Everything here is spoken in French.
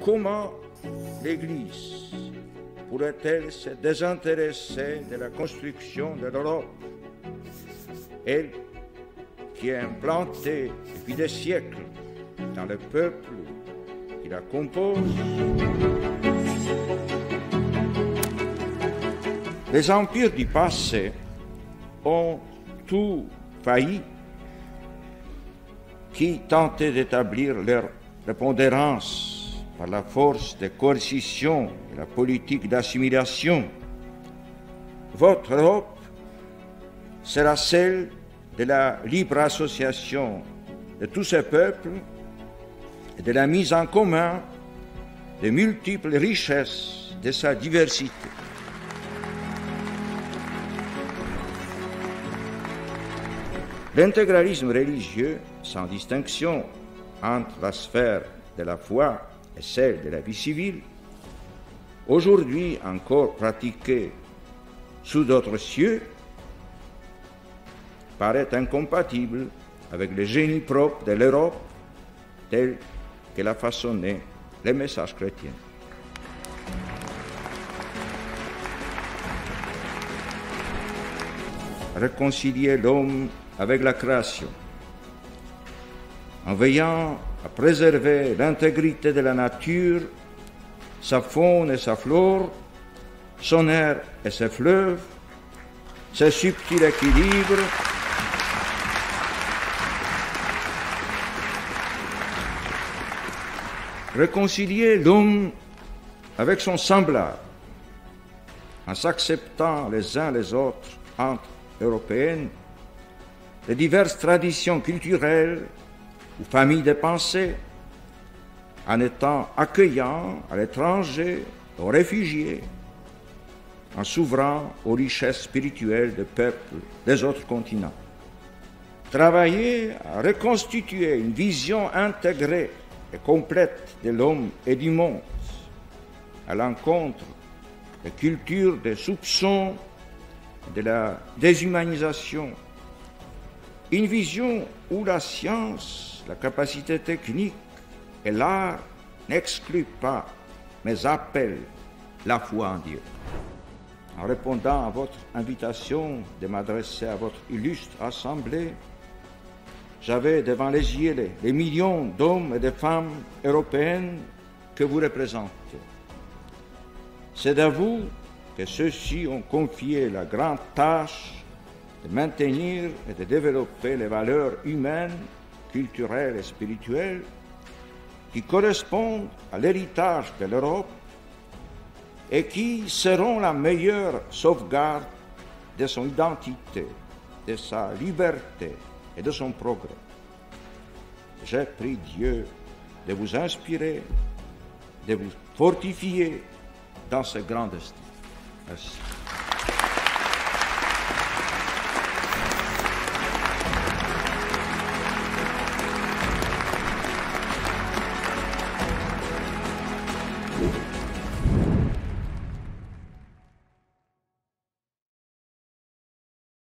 comment l'Église pourrait-elle se désintéresser de la construction de l'Europe, elle qui est implantée depuis des siècles dans le peuple qui la compose? Les empires du passé ont tout failli, qui tentaient d'établir leur prépondérance par la force de coercition et la politique d'assimilation. Votre Europe sera celle de la libre association de tous ces peuples et de la mise en commun des multiples richesses de sa diversité. L'intégralisme religieux, sans distinction entre la sphère de la foi et celle de la vie civile, aujourd'hui encore pratiqué sous d'autres cieux, paraît incompatible avec le génie propre de l'Europe tel qu'elle a façonné les messages chrétiens. Réconcilier l'homme avec la création, en veillant à préserver l'intégrité de la nature, sa faune et sa flore, son air et ses fleuves, ses subtils équilibres, réconcilier l'homme avec son semblable, en s'acceptant les uns les autres entre européennes, les diverses traditions culturelles ou familles de pensée, en étant accueillants à l'étranger, aux réfugiés, en s'ouvrant aux richesses spirituelles des peuples des autres continents. Travailler à reconstituer une vision intégrée et complète de l'homme et du monde, à l'encontre des cultures des soupçons, de la déshumanisation. Une vision où la science, la capacité technique et l'art n'excluent pas, mais appellent la foi en Dieu. En répondant à votre invitation de m'adresser à votre illustre assemblée, j'avais devant les yeux les millions d'hommes et de femmes européennes que vous représentez. C'est à vous que ceux-ci ont confié la grande tâche de maintenir et de développer les valeurs humaines, culturelles et spirituelles qui correspondent à l'héritage de l'Europe et qui seront la meilleure sauvegarde de son identité, de sa liberté et de son progrès. J'ai prié Dieu de vous inspirer, de vous fortifier dans ce grand destin. Merci.